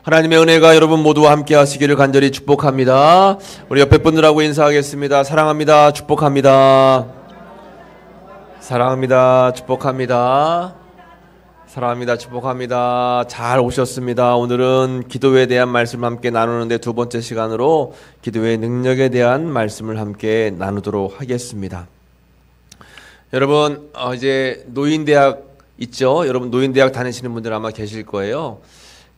하나님의 은혜가 여러분 모두와 함께 하시기를 간절히 축복합니다. 우리 옆에 분들하고 인사하겠습니다. 사랑합니다. 축복합니다. 사랑합니다. 축복합니다. 사랑합니다. 축복합니다. 잘 오셨습니다. 오늘은 기도에 대한 말씀을 함께 나누는데 두 번째 시간으로 기도의 능력에 대한 말씀을 함께 나누도록 하겠습니다. 여러분 이제 노인대학 있죠? 여러분 노인대학 다니시는 분들 아마 계실 거예요.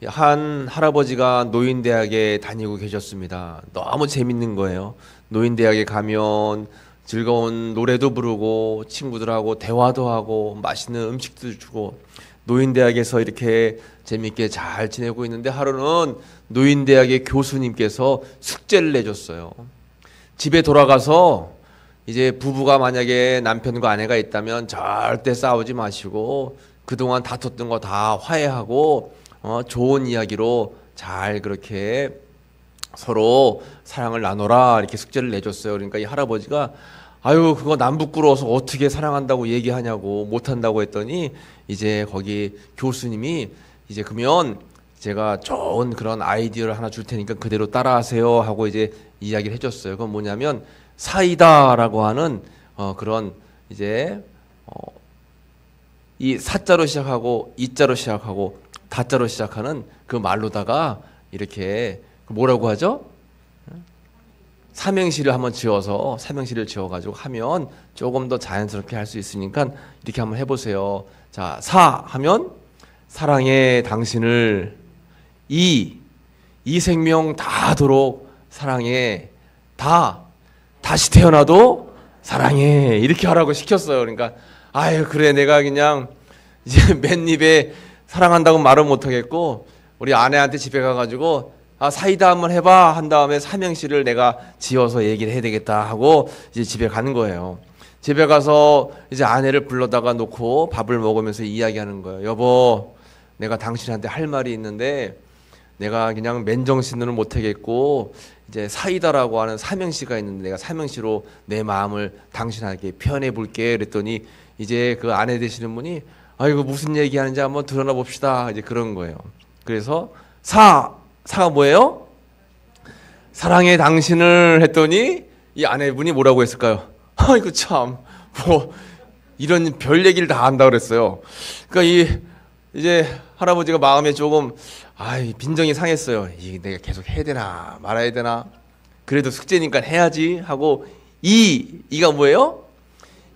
한 할아버지가 노인대학에 다니고 계셨습니다. 너무 재밌는 거예요. 노인대학에 가면 즐거운 노래도 부르고 친구들하고 대화도 하고 맛있는 음식도 주고 노인대학에서 이렇게 재밌게 잘 지내고 있는데 하루는 노인대학의 교수님께서 숙제를 내줬어요. 집에 돌아가서 이제 부부가 만약에 남편과 아내가 있다면 절대 싸우지 마시고 그동안 다퉜던 거 다 화해하고 좋은 이야기로 잘 그렇게 서로 사랑을 나눠라 이렇게 숙제를 내줬어요. 그러니까 이 할아버지가 아유 그거 남 부끄러워서 어떻게 사랑한다고 얘기하냐고 못한다고 했더니 이제 거기 교수님이 이제 그러면 제가 좋은 그런 아이디어를 하나 줄 테니까 그대로 따라하세요 하고 이제 이야기를 해줬어요. 그건 뭐냐면 사이다라고 하는 그런 이제 이 사자로 시작하고 이자로 시작하고 다자로 시작하는 그 말로다가 이렇게 뭐라고 하죠? 삼행시를 한번 지어서 삼행시를 지어가지고 하면 조금 더 자연스럽게 할 수 있으니까 이렇게 한번 해보세요. 자, 사 하면 사랑해 당신을, 이 생명 다하도록 사랑해, 다시 태어나도 사랑해 이렇게 하라고 시켰어요. 그러니까 아유 그래 내가 그냥 이제 맨입에 사랑한다고 말은 못하겠고 우리 아내한테 집에 가가지고 사이다 한번 해봐 한 다음에 삼행시를 내가 지어서 얘기를 해야 되겠다 하고 이제 집에 가는 거예요. 집에 가서 이제 아내를 불러다가 놓고 밥을 먹으면서 이야기하는 거예요. 여보 내가 당신한테 할 말이 있는데 내가 그냥 맨정신으로는 못하겠고 이제 사이다라고 하는 삼행시가 있는데 내가 삼행시로 내 마음을 당신에게 표현해 볼게 그랬더니 이제 그 아내 되시는 분이 아이고 무슨 얘기하는지 한번 드러나 봅시다 이제 그런 거예요. 그래서 사가 뭐예요? 사랑해 당신을 했더니 이 아내분이 뭐라고 했을까요? 아이고 참 뭐 이런 별 얘기를 다 한다 그랬어요. 그러니까 이제 할아버지가 마음에 조금 빈정이 상했어요. 이게 내가 계속 해야 되나 말아야 되나 그래도 숙제니까 해야지 하고 이가 뭐예요?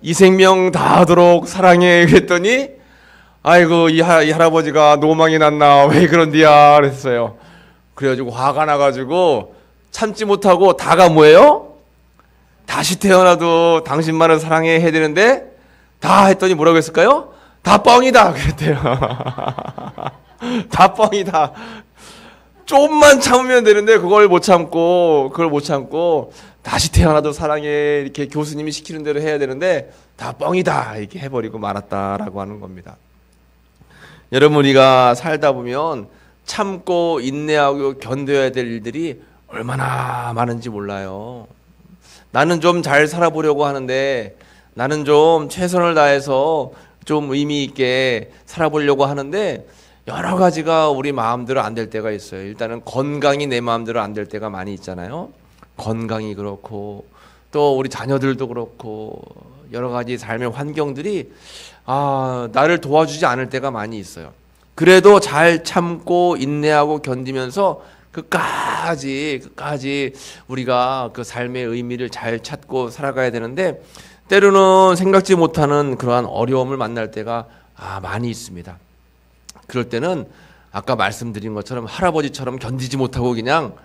이 생명 다하도록 사랑해 그랬더니 아이고 이 할아버지가 노망이 났나 왜 그런디야 그랬어요. 그래가지고 화가 나가지고 참지 못하고 다가 뭐예요? 다시 태어나도 당신만을 사랑해 해야 되는데 다 했더니 뭐라고 했을까요? 다 뻥이다 그랬대요. 다 뻥이다. 조금만 참으면 되는데 그걸 못 참고 다시 태어나도 사랑해 이렇게 교수님이 시키는 대로 해야 되는데 다 뻥이다 이렇게 해버리고 말았다라고 하는 겁니다. 여러분 우리가 살다 보면 참고 인내하고 견뎌야 될 일들이 얼마나 많은지 몰라요. 나는 좀 잘 살아보려고 하는데 나는 좀 최선을 다해서 좀 의미 있게 살아보려고 하는데 여러 가지가 우리 마음대로 안 될 때가 있어요. 일단은 건강이 내 마음대로 안 될 때가 많이 있잖아요. 건강이 그렇고 또 우리 자녀들도 그렇고 여러 가지 삶의 환경들이 나를 도와주지 않을 때가 많이 있어요. 그래도 잘 참고 인내하고 견디면서 끝까지 우리가 그 삶의 의미를 잘 찾고 살아가야 되는데 때로는 생각지 못하는 그러한 어려움을 만날 때가 많이 있습니다. 그럴 때는 아까 말씀드린 것처럼 할아버지처럼 견디지 못하고 그냥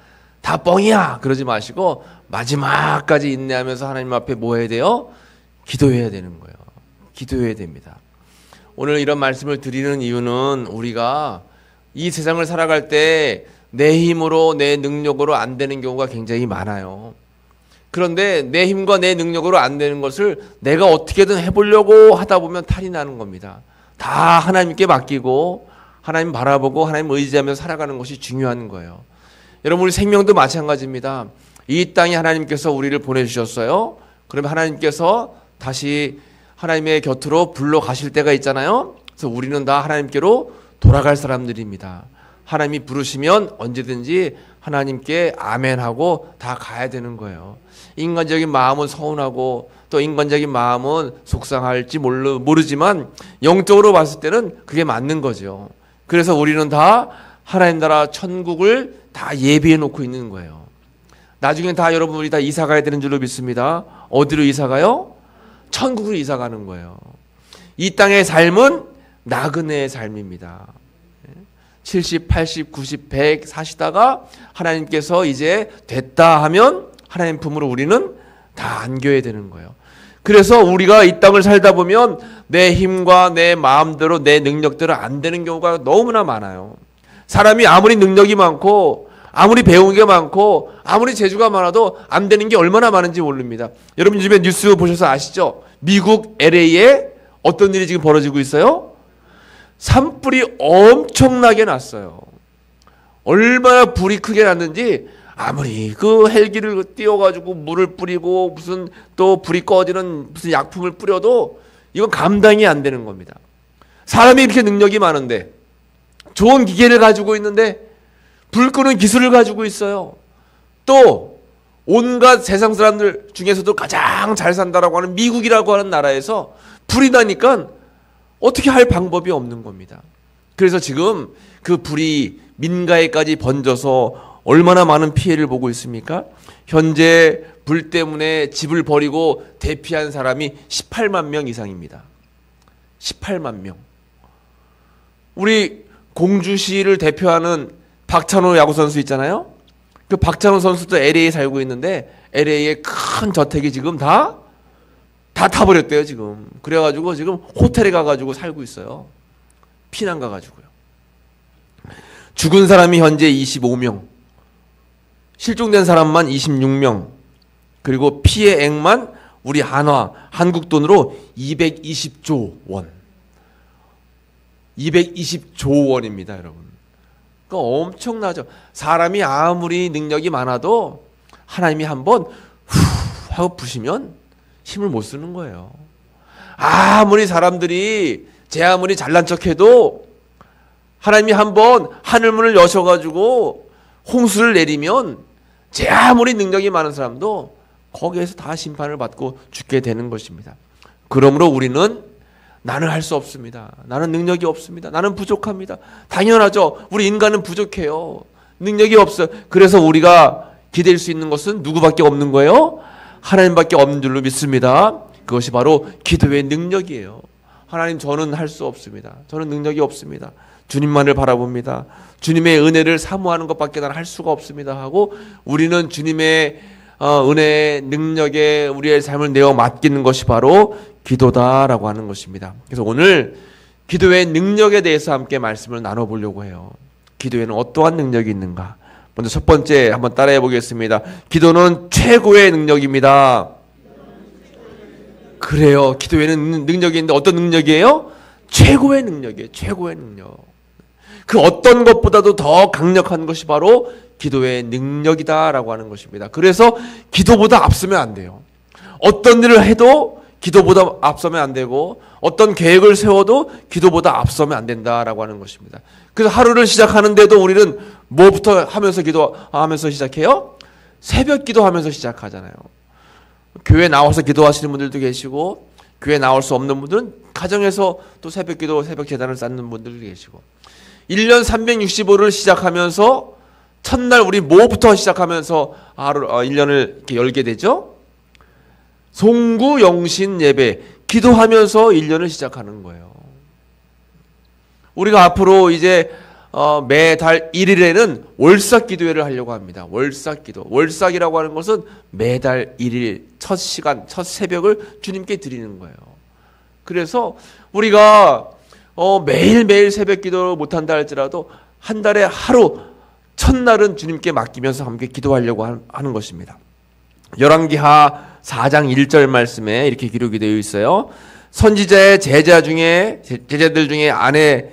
다 뻥이야 그러지 마시고 마지막까지 인내하면서 하나님 앞에 뭐 해야 돼요? 기도해야 되는 거예요. 기도해야 됩니다. 오늘 이런 말씀을 드리는 이유는 우리가 이 세상을 살아갈 때 내 힘으로 내 능력으로 안 되는 경우가 굉장히 많아요. 그런데 내 힘과 내 능력으로 안 되는 것을 내가 어떻게든 해보려고 하다 보면 탈이 나는 겁니다. 다 하나님께 맡기고 하나님 바라보고 하나님 의지하면서 살아가는 것이 중요한 거예요. 여러분 우리 생명도 마찬가지입니다. 이 땅에 하나님께서 우리를 보내주셨어요. 그러면 하나님께서 다시 하나님의 곁으로 불러 가실 때가 있잖아요. 그래서 우리는 다 하나님께로 돌아갈 사람들입니다. 하나님이 부르시면 언제든지 하나님께 아멘하고 다 가야 되는 거예요. 인간적인 마음은 서운하고 또 인간적인 마음은 속상할지 모르지만 영적으로 봤을 때는 그게 맞는 거죠. 그래서 우리는 다 하나님 나라 천국을 다 예비해 놓고 있는 거예요. 나중에 다 여러분 우리 다 이사 가야 되는 줄로 믿습니다. 어디로 이사 가요? 천국으로 이사 가는 거예요. 이 땅의 삶은 나그네의 삶입니다. 70, 80, 90, 100 사시다가 하나님께서 이제 됐다 하면 하나님 품으로 우리는 다 안겨야 되는 거예요. 그래서 우리가 이 땅을 살다 보면 내 힘과 내 마음대로 내 능력대로 안 되는 경우가 너무나 많아요. 사람이 아무리 능력이 많고 아무리 배운 게 많고 아무리 재주가 많아도 안 되는 게 얼마나 많은지 모릅니다. 여러분 요즘에 뉴스 보셔서 아시죠? 미국 LA에 어떤 일이 지금 벌어지고 있어요? 산불이 엄청나게 났어요. 얼마나 불이 크게 났는지 아무리 그 헬기를 띄워가지고 물을 뿌리고 무슨 또 불이 꺼지는 무슨 약품을 뿌려도 이건 감당이 안 되는 겁니다. 사람이 이렇게 능력이 많은데 좋은 기계를 가지고 있는데 불 끄는 기술을 가지고 있어요. 또 온갖 세상 사람들 중에서도 가장 잘 산다라고 하는 미국이라고 하는 나라에서 불이 나니까 어떻게 할 방법이 없는 겁니다. 그래서 지금 그 불이 민가에까지 번져서 얼마나 많은 피해를 보고 있습니까? 현재 불 때문에 집을 버리고 대피한 사람이 18만 명 이상입니다. 18만 명. 우리 공주시를 대표하는 박찬호 야구선수 있잖아요. 그 박찬호 선수도 LA에 살고 있는데 LA의 큰 저택이 지금 다 타버렸대요 지금. 그래가지고 지금 호텔에 가가지고 살고 있어요. 피난 가가지고요. 죽은 사람이 현재 25명, 실종된 사람만 26명, 그리고 피해액만 우리 한국 돈으로 220조 원. 220조 원입니다, 여러분. 그러니까 엄청나죠. 사람이 아무리 능력이 많아도 하나님이 한번 후 하고 부시면 힘을 못 쓰는 거예요. 아무리 사람들이 제 아무리 잘난 척해도 하나님이 한번 하늘문을 여셔가지고 홍수를 내리면 제 아무리 능력이 많은 사람도 거기에서 다 심판을 받고 죽게 되는 것입니다. 그러므로 우리는 나는 할 수 없습니다. 나는 능력이 없습니다. 나는 부족합니다. 당연하죠. 우리 인간은 부족해요. 능력이 없어요. 그래서 우리가 기댈 수 있는 것은 누구밖에 없는 거예요? 하나님밖에 없는 줄로 믿습니다. 그것이 바로 기도의 능력이에요. 하나님, 저는 할 수 없습니다. 저는 능력이 없습니다. 주님만을 바라봅니다. 주님의 은혜를 사모하는 것밖에 나는 할 수가 없습니다 하고 우리는 주님의 은혜의 능력에 우리의 삶을 내어 맡기는 것이 바로 기도다라고 하는 것입니다. 그래서 오늘 기도의 능력에 대해서 함께 말씀을 나눠보려고 해요. 기도에는 어떠한 능력이 있는가? 먼저 첫 번째 한번 따라해 보겠습니다. 기도는 최고의 능력입니다. 그래요. 기도에는 능력이 있는데 어떤 능력이에요? 최고의 능력이에요. 최고의 능력. 그 어떤 것보다도 더 강력한 것이 바로 기도의 능력이다라고 하는 것입니다. 그래서 기도보다 앞서면 안 돼요. 어떤 일을 해도 기도보다 앞서면 안 되고 어떤 계획을 세워도 기도보다 앞서면 안 된다라고 하는 것입니다. 그래서 하루를 시작하는데도 우리는 뭐부터 하면서 기도하면서 시작해요? 새벽 기도하면서 시작하잖아요. 교회 나와서 기도하시는 분들도 계시고 교회 나올 수 없는 분들은 가정에서 또 새벽 기도, 새벽 제단을 쌓는 분들도 계시고 1년 365를 시작하면서 첫날 우리 뭐부터 시작하면서 1년을 이렇게 열게 되죠? 송구 영신 예배 기도하면서 1년을 시작하는 거예요. 우리가 앞으로 이제 매달 1일에는 월삭 기도회를 하려고 합니다. 월삭 기도. 월삭이라고 하는 것은 매달 1일 첫 시간, 첫 새벽을 주님께 드리는 거예요. 그래서 우리가 매일매일 새벽 기도를 못한다 할지라도 한 달에 하루 첫날은 주님께 맡기면서 함께 기도하려고 하는 것입니다. 열왕기하 4장 1절 말씀에 이렇게 기록이 되어 있어요. 선지자의 제자들 중에 아내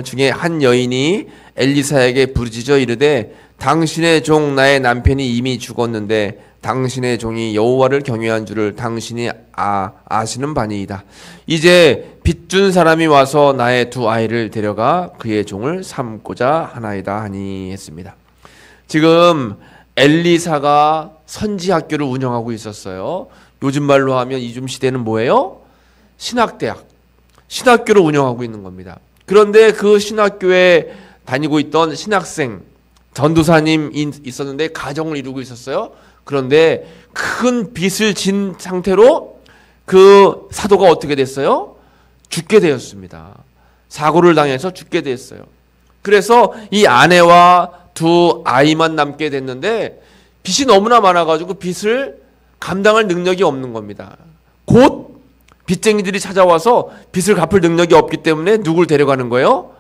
중에 한 여인이 엘리사에게 부르짖어 이르되 당신의 종 나의 남편이 이미 죽었는데 당신의 종이 여호와를 경외한 줄을 당신이 아시는 바니이다. 이제 빚준 사람이 와서 나의 두 아이를 데려가 그의 종을 삼고자 하나이다 하니 했습니다. 지금 엘리사가 선지학교를 운영하고 있었어요. 요즘 말로 하면 이즘 시대는 뭐예요? 신학대학, 신학교를 운영하고 있는 겁니다. 그런데 그 신학교에 다니고 있던 신학생, 전도사님 있었는데 가정을 이루고 있었어요. 그런데 큰 빚을 진 상태로 그 사도가 어떻게 됐어요? 죽게 되었습니다. 사고를 당해서 죽게 됐어요. 그래서 이 아내와 두 아이만 남게 됐는데 빚이 너무나 많아가지고 빚을 감당할 능력이 없는 겁니다. 곧 빚쟁이들이 찾아와서 빚을 갚을 능력이 없기 때문에 누굴 데려가는 거예요?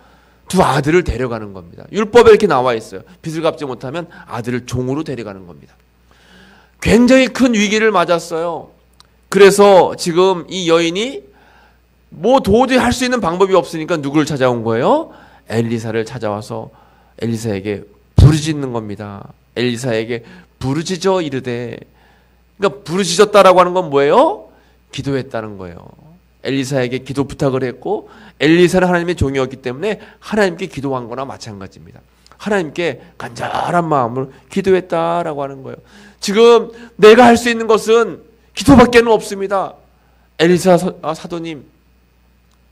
두 아들을 데려가는 겁니다. 율법에 이렇게 나와 있어요. 빚을 갚지 못하면 아들을 종으로 데려가는 겁니다. 굉장히 큰 위기를 맞았어요. 그래서 지금 이 여인이 뭐 도저히 할 수 있는 방법이 없으니까 누구를 찾아온 거예요? 엘리사를 찾아와서 엘리사에게 부르짖는 겁니다. 엘리사에게 부르짖어 이르되, 그러니까 부르짖었다라고 하는 건 뭐예요? 기도했다는 거예요. 엘리사에게 기도 부탁을 했고 엘리사는 하나님의 종이었기 때문에 하나님께 기도한 거나 마찬가지입니다. 하나님께 간절한 마음으로 기도했다라고 하는 거예요. 지금 내가 할 수 있는 것은 기도밖에는 없습니다. 엘리사 사도님,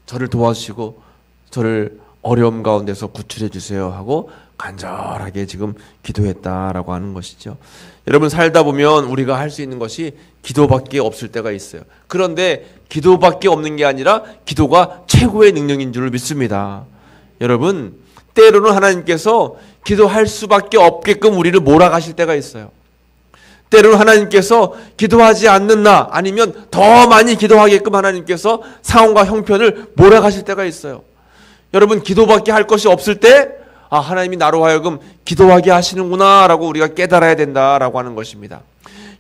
저를 도와주시고 저를 어려움 가운데서 구출해 주세요 하고 간절하게 지금 기도했다라고 하는 것이죠. 여러분, 살다 보면 우리가 할 수 있는 것이 기도밖에 없을 때가 있어요. 그런데 기도밖에 없는 게 아니라 기도가 최고의 능력인 줄 믿습니다. 여러분, 때로는 하나님께서 기도할 수밖에 없게끔 우리를 몰아가실 때가 있어요. 때로는 하나님께서 기도하지 않는 나, 아니면 더 많이 기도하게끔 하나님께서 상황과 형편을 몰아가실 때가 있어요. 여러분, 기도밖에 할 것이 없을 때 하나님이 나로 하여금 기도하게 하시는구나 라고 우리가 깨달아야 된다라고 하는 것입니다.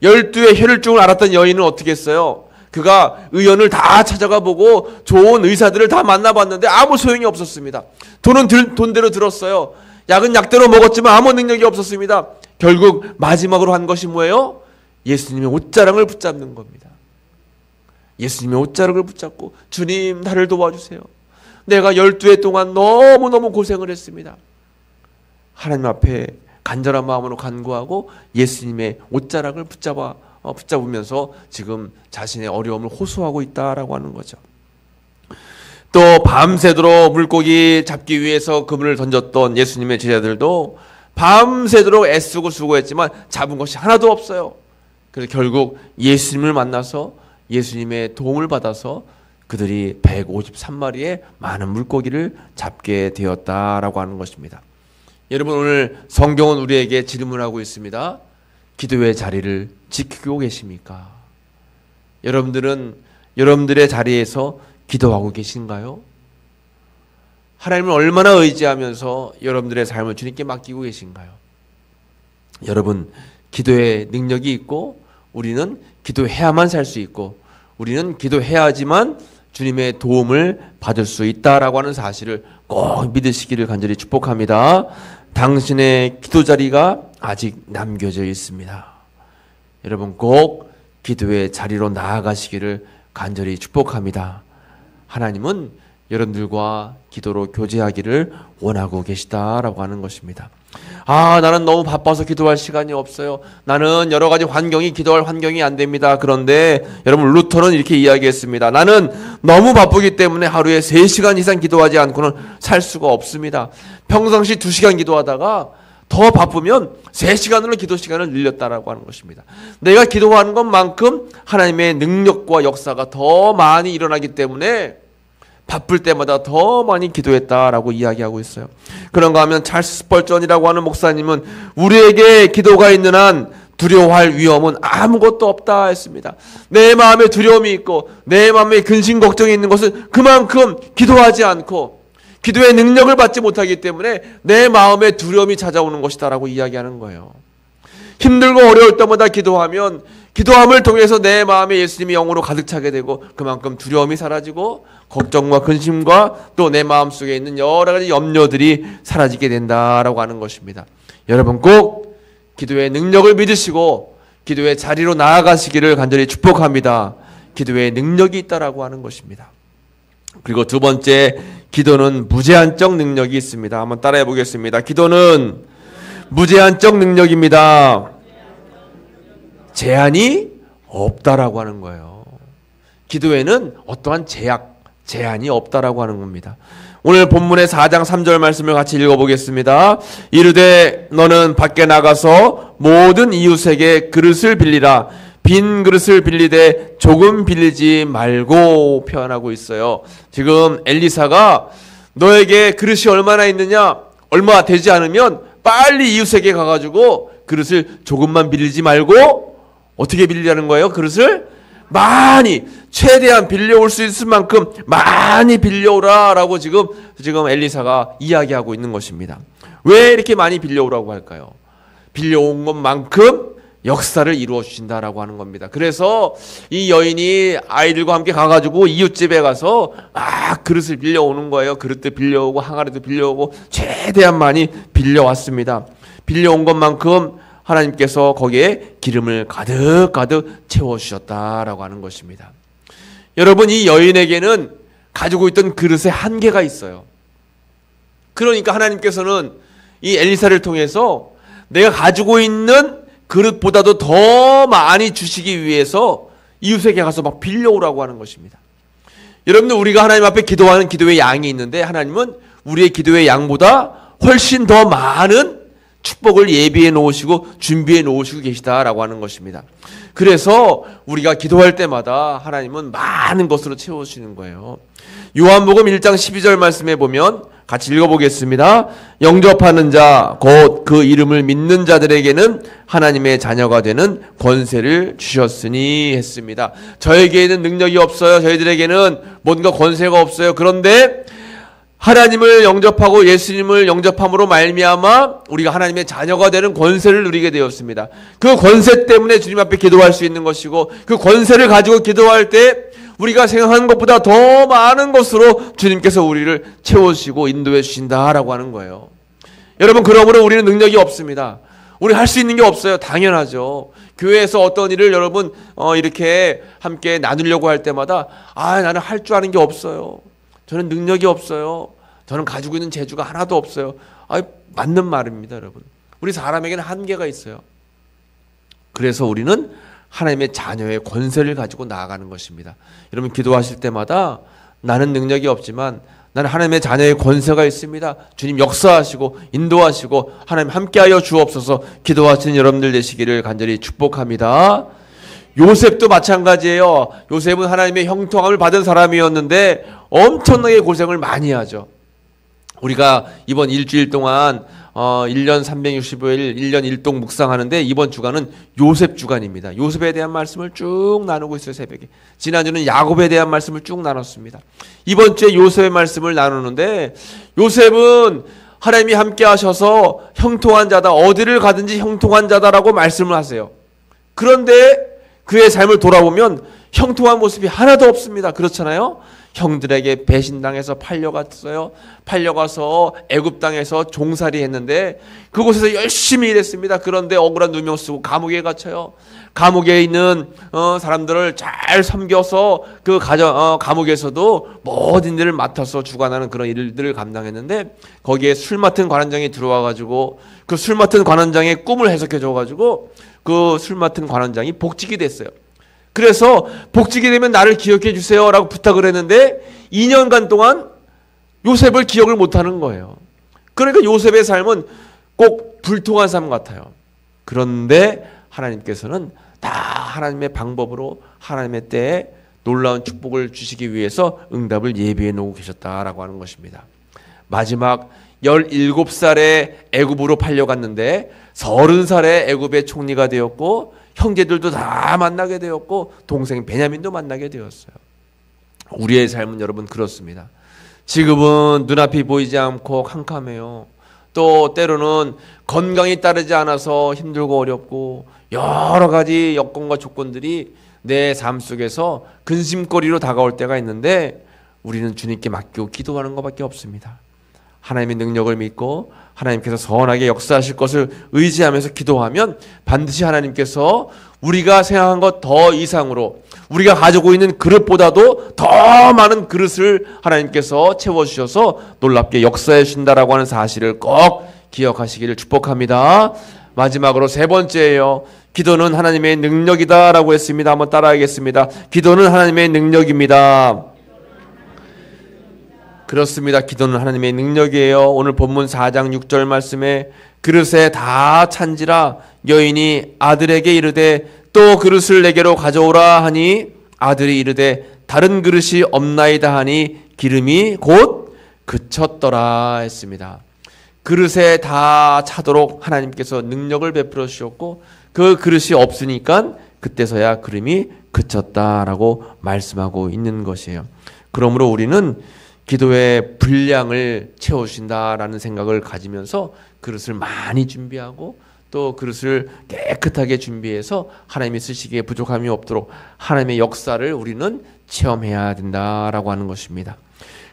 12의 혈혈증을 앓았던 여인은 어떻게 했어요? 그가 의원을 다 찾아가 보고 좋은 의사들을 다 만나봤는데 아무 소용이 없었습니다. 돈은 돈대로 들었어요. 약은 약대로 먹었지만 아무 능력이 없었습니다. 결국 마지막으로 한 것이 뭐예요? 예수님의 옷자락을 붙잡는 겁니다. 예수님의 옷자락을 붙잡고 주님, 나를 도와주세요. 내가 12해 동안 너무너무 고생을 했습니다. 하나님 앞에 간절한 마음으로 간구하고 예수님의 옷자락을 붙잡으면서 지금 자신의 어려움을 호소하고 있다라고 하는 거죠. 또 밤새도록 물고기 잡기 위해서 그물을 던졌던 예수님의 제자들도 밤새도록 애쓰고 수고했지만 잡은 것이 하나도 없어요. 그래서 결국 예수님을 만나서 예수님의 도움을 받아서 그들이 153마리의 많은 물고기를 잡게 되었다라고 하는 것입니다. 여러분, 오늘 성경은 우리에게 질문하고 있습니다. 기도의 자리를 지키고 계십니까? 여러분들은 여러분들의 자리에서 기도하고 계신가요? 하나님을 얼마나 의지하면서 여러분들의 삶을 주님께 맡기고 계신가요? 여러분, 기도의 능력이 있고 우리는 기도해야만 살 수 있고 우리는 기도해야지만 주님의 도움을 받을 수 있다라고 하는 사실을 꼭 믿으시기를 간절히 축복합니다. 당신의 기도 자리가 아직 남겨져 있습니다. 여러분, 꼭 기도의 자리로 나아가시기를 간절히 축복합니다. 하나님은 여러분들과 기도로 교제하기를 원하고 계시다라고 하는 것입니다. 나는 너무 바빠서 기도할 시간이 없어요. 나는 여러 가지 환경이 기도할 환경이 안 됩니다. 그런데 여러분, 루터는 이렇게 이야기했습니다. 나는 너무 바쁘기 때문에 하루에 3시간 이상 기도하지 않고는 살 수가 없습니다. 평상시 2시간 기도하다가 더 바쁘면 3시간으로 기도 시간을 늘렸다라고 하는 것입니다. 내가 기도하는 것만큼 하나님의 능력과 역사가 더 많이 일어나기 때문에 바쁠 때마다 더 많이 기도했다라고 이야기하고 있어요. 그런가 하면 찰스 스펄전이라고 하는 목사님은 우리에게 기도가 있는 한 두려워할 위험은 아무것도 없다 했습니다. 내 마음에 두려움이 있고 내 마음에 근심 걱정이 있는 것은 그만큼 기도하지 않고 기도의 능력을 받지 못하기 때문에 내 마음에 두려움이 찾아오는 것이다 라고 이야기하는 거예요. 힘들고 어려울 때마다 기도하면 기도함을 통해서 내 마음에 예수님이 영으로 가득 차게 되고 그만큼 두려움이 사라지고 걱정과 근심과 또 내 마음속에 있는 여러 가지 염려들이 사라지게 된다라고 하는 것입니다. 여러분 꼭 기도의 능력을 믿으시고 기도의 자리로 나아가시기를 간절히 축복합니다. 기도의 능력이 있다라고 하는 것입니다. 그리고 두 번째, 기도는 무제한적 능력이 있습니다. 한번 따라해 보겠습니다. 기도는 무제한적 능력입니다. 제한이 없다라고 하는 거예요. 기도에는 어떠한 제한이 없다라고 하는 겁니다. 오늘 본문의 4장 3절 말씀을 같이 읽어보겠습니다. 이르되 너는 밖에 나가서 모든 이웃에게 그릇을 빌리라. 빈 그릇을 빌리되 조금 빌리지 말고 표현하고 있어요. 지금 엘리사가 너에게 그릇이 얼마나 있느냐? 얼마 되지 않으면 빨리 이웃에게 가가지고 그릇을 조금만 빌리지 말고 어떻게 빌리라는 거예요? 그릇을 많이, 최대한 빌려올 수 있을 만큼 많이 빌려오라 라고 지금 엘리사가 이야기하고 있는 것입니다. 왜 이렇게 많이 빌려오라고 할까요? 빌려온 것만큼 역사를 이루어 주신다라고 하는 겁니다. 그래서 이 여인이 아이들과 함께 가가지고 이웃집에 가서 그릇을 빌려오는 거예요. 그릇도 빌려오고 항아리도 빌려오고 최대한 많이 빌려왔습니다. 빌려온 것만큼 하나님께서 거기에 기름을 가득 채워주셨다라고 하는 것입니다. 여러분, 이 여인에게는 가지고 있던 그릇에 한계가 있어요. 그러니까 하나님께서는 이 엘리사를 통해서 내가 가지고 있는 그릇보다도 더 많이 주시기 위해서 이웃에게 가서 막 빌려오라고 하는 것입니다. 여러분들, 우리가 하나님 앞에 기도하는 기도의 양이 있는데 하나님은 우리의 기도의 양보다 훨씬 더 많은 축복을 예비해 놓으시고 준비해 놓으시고 계시다라고 하는 것입니다. 그래서 우리가 기도할 때마다 하나님은 많은 것으로 채워주시는 거예요. 요한복음 1장 12절 말씀에 보면 같이 읽어보겠습니다. 영접하는 자, 곧 그 이름을 믿는 자들에게는 하나님의 자녀가 되는 권세를 주셨으니 했습니다. 저에게는 능력이 없어요. 저희들에게는 뭔가 권세가 없어요. 그런데 하나님을 영접하고 예수님을 영접함으로 말미암아 우리가 하나님의 자녀가 되는 권세를 누리게 되었습니다. 그 권세 때문에 주님 앞에 기도할 수 있는 것이고, 그 권세를 가지고 기도할 때 우리가 생각하는 것보다 더 많은 것으로 주님께서 우리를 채워주시고 인도해 주신다라고 하는 거예요. 여러분, 그러므로 우리는 능력이 없습니다. 우리 할 수 있는 게 없어요. 당연하죠. 교회에서 어떤 일을 여러분 이렇게 함께 나누려고 할 때마다 나는 할 줄 아는 게 없어요. 저는 능력이 없어요. 저는 가지고 있는 재주가 하나도 없어요. 맞는 말입니다, 여러분. 우리 사람에게는 한계가 있어요. 그래서 우리는 하나님의 자녀의 권세를 가지고 나아가는 것입니다. 여러분, 기도하실 때마다 나는 능력이 없지만 나는 하나님의 자녀의 권세가 있습니다. 주님 역사하시고 인도하시고 하나님 함께하여 주옵소서 기도하시는 여러분들 되시기를 간절히 축복합니다. 요셉도 마찬가지예요. 요셉은 하나님의 형통함을 받은 사람이었는데 엄청나게 고생을 많이 하죠. 우리가 이번 일주일 동안 1년 365일 1년 1동 묵상하는데 이번 주간은 요셉 주간입니다. 요셉에 대한 말씀을 쭉 나누고 있어요, 새벽에. 지난주는 야곱에 대한 말씀을 쭉 나눴습니다. 이번 주에 요셉의 말씀을 나누는데 요셉은 하나님이 함께 하셔서 형통한 자다, 어디를 가든지 형통한 자다라고 말씀을 하세요. 그런데 그의 삶을 돌아보면 형통한 모습이 하나도 없습니다. 그렇잖아요? 형들에게 배신당해서 팔려갔어요. 팔려가서 애굽 땅에서 종살이 했는데 그곳에서 열심히 일했습니다. 그런데 억울한 누명 쓰고 감옥에 갇혀요. 감옥에 있는 사람들을 잘 섬겨서 그 감옥에서도 모든 일을 맡아서 주관하는 그런 일들을 감당했는데 거기에 술 맡은 관원장이 들어와가지고 그 술 맡은 관원장의 꿈을 해석해 줘가지고 그 술 맡은 관원장이 복직이 됐어요. 그래서 복직이 되면 나를 기억해 주세요 라고 부탁을 했는데 2년간 동안 요셉을 기억을 못하는 거예요. 그러니까 요셉의 삶은 꼭 불통한 삶 같아요. 그런데 하나님께서는 다 하나님의 방법으로 하나님의 때에 놀라운 축복을 주시기 위해서 응답을 예비해 놓고 계셨다라고 하는 것입니다. 마지막 17살에 애굽으로 팔려갔는데 30살에 애굽의 총리가 되었고 형제들도 다 만나게 되었고 동생 베냐민도 만나게 되었어요. 우리의 삶은 여러분 그렇습니다. 지금은 눈앞이 보이지 않고 캄캄해요. 또 때로는 건강이 따르지 않아서 힘들고 어렵고 여러 가지 여건과 조건들이 내 삶 속에서 근심거리로 다가올 때가 있는데 우리는 주님께 맡기고 기도하는 것밖에 없습니다. 하나님의 능력을 믿고 하나님께서 선하게 역사하실 것을 의지하면서 기도하면 반드시 하나님께서 우리가 생각한 것 더 이상으로 우리가 가지고 있는 그릇보다도 더 많은 그릇을 하나님께서 채워주셔서 놀랍게 역사해 주신다라고 하는 사실을 꼭 기억하시기를 축복합니다. 마지막으로 세 번째예요. 기도는 하나님의 능력이다라고 했습니다. 한번 따라하겠습니다. 기도는 하나님의 능력입니다. 그렇습니다. 기도는 하나님의 능력이에요. 오늘 본문 4장 6절 말씀에 그릇에 다 찬지라 여인이 아들에게 이르되 또 그릇을 내게로 가져오라 하니 아들이 이르되 다른 그릇이 없나이다 하니 기름이 곧 그쳤더라 했습니다. 그릇에 다 차도록 하나님께서 능력을 베풀어 주셨고 그 그릇이 없으니까 그때서야 기름이 그쳤다라고 말씀하고 있는 것이에요. 그러므로 우리는 기도의 분량을 채워주신다라는 생각을 가지면서 그릇을 많이 준비하고 또 그릇을 깨끗하게 준비해서 하나님이 쓰시기에 부족함이 없도록 하나님의 역사를 우리는 체험해야 된다라고 하는 것입니다.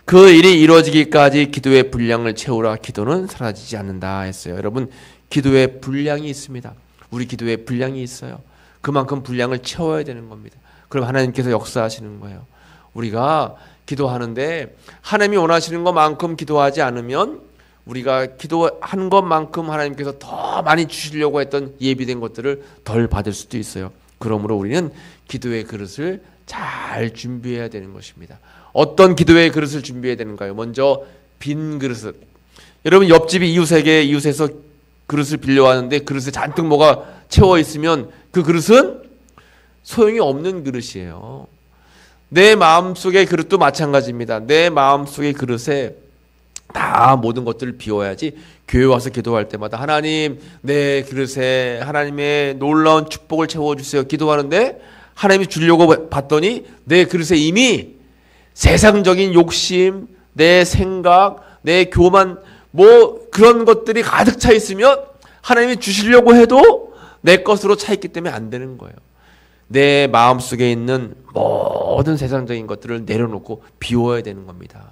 그 일이 이루어지기까지 기도의 분량을 채우라. 기도는 사라지지 않는다 했어요. 여러분, 기도의 분량이 있습니다. 우리 기도의 분량이 있어요. 그만큼 분량을 채워야 되는 겁니다. 그럼 하나님께서 역사하시는 거예요. 우리가 기도하는데 하나님이 원하시는 것만큼 기도하지 않으면 우리가 기도한 것만큼 하나님께서 더 많이 주시려고 했던 예비된 것들을 덜 받을 수도 있어요. 그러므로 우리는 기도의 그릇을 잘 준비해야 되는 것입니다. 어떤 기도의 그릇을 준비해야 되는가요? 먼저 빈 그릇. 여러분, 옆집이 이웃에서 그릇을 빌려왔는데 그릇에 잔뜩 뭐가 채워 있으면 그 그릇은 소용이 없는 그릇이에요. 내 마음속의 그릇도 마찬가지입니다. 내 마음속의 그릇에 다 모든 것들을 비워야지 교회 와서 기도할 때마다 하나님 내 그릇에 하나님의 놀라운 축복을 채워주세요 기도하는데 하나님이 주려고 봤더니 내 그릇에 이미 세상적인 욕심, 내 생각, 내 교만 뭐 그런 것들이 가득 차 있으면 하나님이 주시려고 해도 내 것으로 차 있기 때문에 안 되는 거예요. 내 마음속에 있는 모든 세상적인 것들을 내려놓고 비워야 되는 겁니다.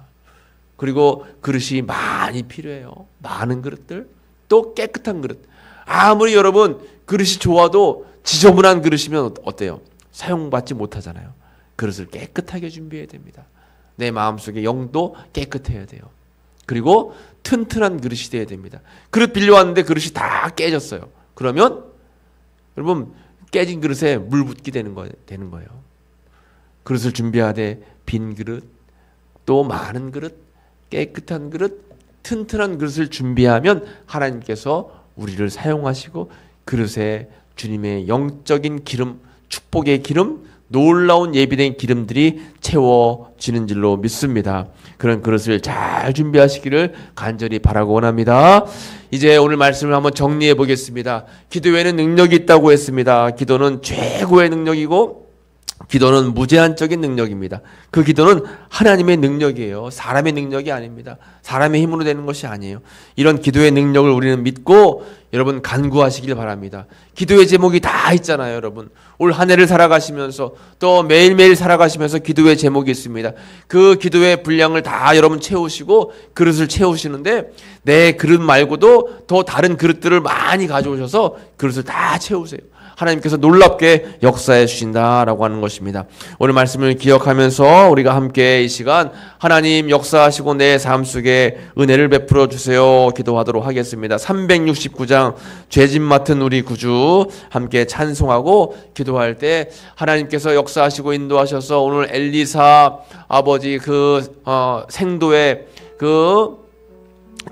그리고 그릇이 많이 필요해요. 많은 그릇들, 또 깨끗한 그릇. 아무리 여러분 그릇이 좋아도 지저분한 그릇이면 어때요? 사용받지 못하잖아요. 그릇을 깨끗하게 준비해야 됩니다. 내 마음속의 영도 깨끗해야 돼요. 그리고 튼튼한 그릇이 돼야 됩니다. 그릇 빌려왔는데 그릇이 다 깨졌어요. 그러면 여러분 깨진 그릇에 물 붓기 되는 거예요. 그릇을 준비하되 빈 그릇, 또 많은 그릇, 깨끗한 그릇, 튼튼한 그릇을 준비하면 하나님께서 우리를 사용하시고 그릇에 주님의 영적인 기름, 축복의 기름, 놀라운 예비된 기름들이 채워지는 줄로 믿습니다. 그런 그릇을 잘 준비하시기를 간절히 바라고 원합니다. 이제 오늘 말씀을 한번 정리해 보겠습니다. 기도에는 능력이 있다고 했습니다. 기도는 최고의 능력이고 기도는 무제한적인 능력입니다. 그 기도는 하나님의 능력이에요. 사람의 능력이 아닙니다. 사람의 힘으로 되는 것이 아니에요. 이런 기도의 능력을 우리는 믿고 여러분 간구하시길 바랍니다. 기도의 제목이 다 있잖아요, 여러분. 올 한 해를 살아가시면서 또 매일매일 살아가시면서 기도의 제목이 있습니다. 그 기도의 분량을 다 여러분 채우시고 그릇을 채우시는데 내 그릇 말고도 더 다른 그릇들을 많이 가져오셔서 그릇을 다 채우세요. 하나님께서 놀랍게 역사해 주신다라고 하는 것입니다. 오늘 말씀을 기억하면서 우리가 함께 이 시간 하나님 역사하시고 내 삶 속에 은혜를 베풀어 주세요 기도하도록 하겠습니다. 369장 죄짐 맡은 우리 구주 함께 찬송하고 기도할 때 하나님께서 역사하시고 인도하셔서 오늘 엘리사 아버지 생도의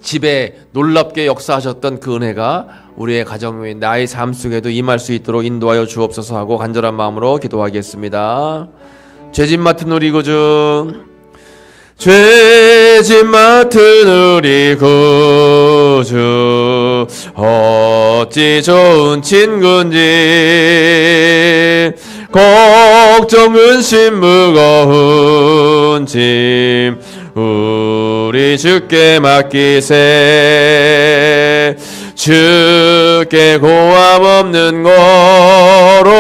집에 놀랍게 역사하셨던 그 은혜가 우리의 가정에 나의 삶 속에도 임할 수 있도록 인도하여 주옵소서 하고 간절한 마음으로 기도하겠습니다. 죄짐 맡은 우리 구주, 죄짐 맡은 우리 구주 어찌 좋은 친구인지 걱정 근심 무거운 짐 우리 주께 맡기세. 주께 고함 없는 거로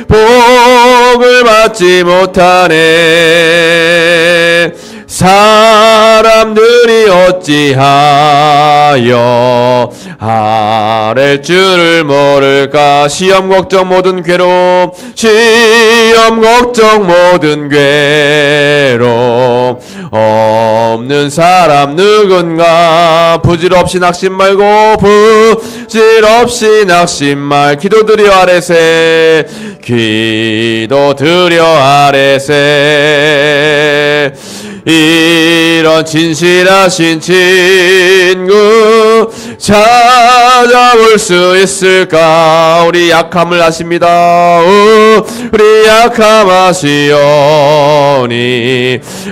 복을 받지 못하네. 사람들이 어찌하여 아랠 줄을 모를까. 시험 걱정 모든 괴로움, 시험 걱정 모든 괴로움 없는 사람 누군가. 부질없이 낙심 말고 부질없이 낙심 말. 기도드려 아래세, 기도드려 아래세. 이런 진실하신 친구 찾아올 수 있을까. 우리 약함을 아십니다. 우리 약함 아시오니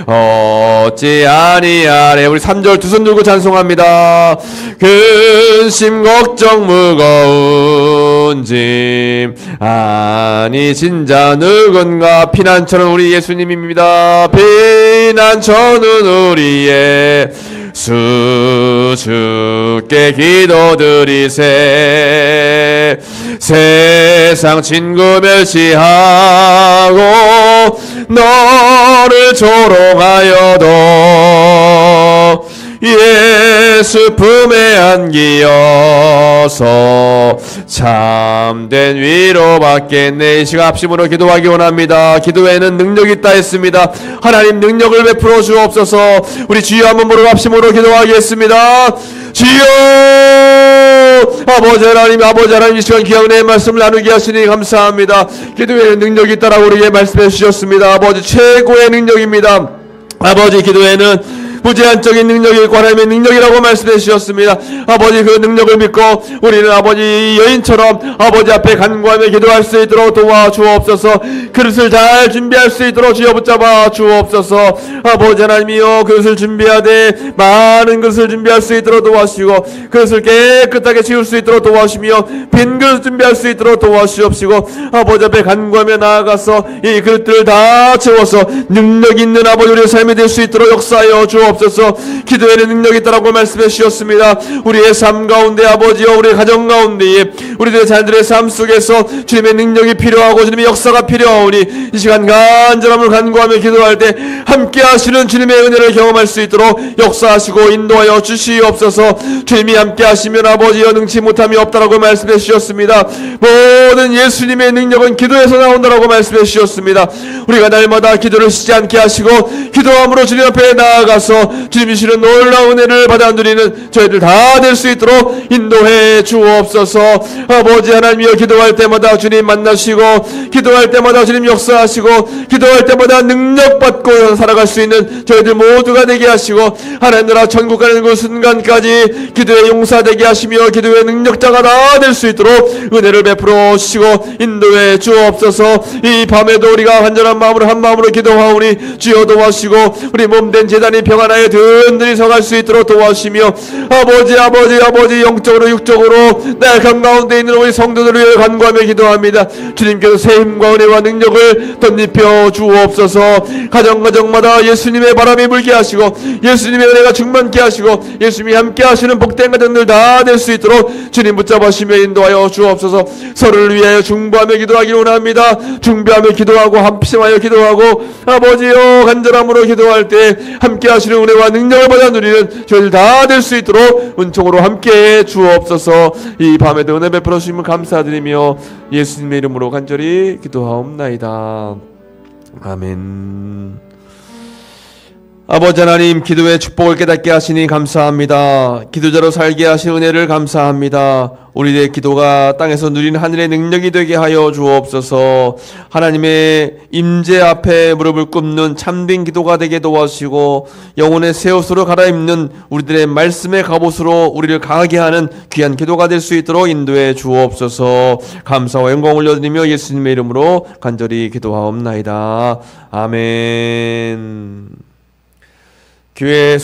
어찌 아니하래. 우리 3절 두 손 들고 찬송합니다. 근심 걱정 무거운 짐 아니 진자 누군가. 피난처는 우리 예수님입니다. 피난처는 우리의 수. 주께 기도드리세. 세상 친구 멸시하고 너를 조롱하여도 예수 품에 안기어서 참된 위로받겠네. 이 시간 합심으로 기도하기 원합니다. 기도에는 능력이 있다 했습니다. 하나님 능력을 베풀어 주옵소서. 우리 주여 한번 부르고 합심으로 기도하겠습니다. 주여 아버지 하나님, 아버지 하나님, 이 시간 귀한 은혜의 말씀을 나누게 하시니 감사합니다. 기도에는 능력이 있다라고 우리에게 말씀해 주셨습니다. 아버지 최고의 능력입니다. 아버지 기도에는 무제한적인 능력이 있고 하나님의 능력이라고 말씀해 주셨습니다. 아버지 그 능력을 믿고 우리는 아버지 여인처럼 아버지 앞에 간구하며 기도할 수 있도록 도와주옵소서. 그릇을 잘 준비할 수 있도록 주여 붙잡아 주옵소서. 아버지 하나님이여, 그릇을 준비하되 많은 그릇을 준비할 수 있도록 도와주시고 그릇을 깨끗하게 치울 수 있도록 도와주시며 빈 그릇 준비할 수 있도록 도와주시옵시고 아버지 앞에 간구하며 나아가서 이 그릇들을 다 채워서 능력 있는 아버지 우리의 삶이 될 수 있도록 역사하여 주옵소서. 기도에는 능력이 있다라고 말씀해 주셨습니다. 우리의 삶 가운데 아버지여, 우리의 가정 가운데에 우리들의 자녀들의 삶 속에서 주님의 능력이 필요하고 주님의 역사가 필요하오니 이 시간 간절함을 간구하며 기도할 때 함께 하시는 주님의 은혜를 경험할 수 있도록 역사하시고 인도하여 주시옵소서. 주님이 함께 하시면 아버지여 능치 못함이 없다라고 말씀해 주셨습니다. 모든 예수님의 능력은 기도에서 나온다라고 말씀해 주셨습니다. 우리가 날마다 기도를 쉬지 않게 하시고 기도함으로 주님 앞에 나아가서 주님이 주시는 놀라운 은혜를 받아 누리는 저희들 다 될 수 있도록 인도해 주옵소서. 아버지 하나님이여, 기도할 때마다 주님 만나시고 기도할 때마다 주님 역사하시고 기도할 때마다 능력받고 살아갈 수 있는 저희들 모두가 되게 하시고 하나님 나라 천국 가는 그 순간까지 기도의 용사되게 하시며 기도의 능력자가 다 될 수 있도록 은혜를 베풀어 주시고 인도해 주옵소서. 이 밤에도 우리가 간절한 마음으로 한 마음으로 기도하오니 주여 도와주시고 우리 몸된 제단이 평안하여 든든히 서갈 수 있도록 도와주시며 아버지 영적으로 육적으로 날강 가운데 있는 우리 성도들을 위해 간구하며 기도합니다. 주님께서 새 힘과 은혜와 능력을 덧입혀 주옵소서. 가정마다 예수님의 바람이 불게 하시고 예수님의 은혜가 충만케 하시고 예수님이 함께 하시는 복된 가정들 다 될 수 있도록 주님 붙잡으시며 인도하여 주옵소서. 서로를 위하여 중보하며 기도하기 원합니다. 중보하며 기도하고 합심하여 기도하고 아버지여 간절함으로 기도할 때 함께 하시는 은혜와 능력을 받아 누리는 저희들 다 될 수 있도록 은총으로 함께 주옵소서. 이 밤에도 은혜 베풀어 주심을 감사드리며 예수님의 이름으로 간절히 기도하옵나이다. 아멘. 아버지 하나님, 기도의 축복을 깨닫게 하시니 감사합니다. 기도자로 살게 하신 은혜를 감사합니다. 우리의 기도가 땅에서 누리는 하늘의 능력이 되게 하여 주옵소서. 하나님의 임재 앞에 무릎을 꿇는 참된 기도가 되게 도와주시고 영혼의 새 옷으로 갈아입는 우리들의 말씀의 갑옷으로 우리를 강하게 하는 귀한 기도가 될 수 있도록 인도해 주옵소서. 감사와 영광 올려드리며 예수님의 이름으로 간절히 기도하옵나이다. 아멘. 교회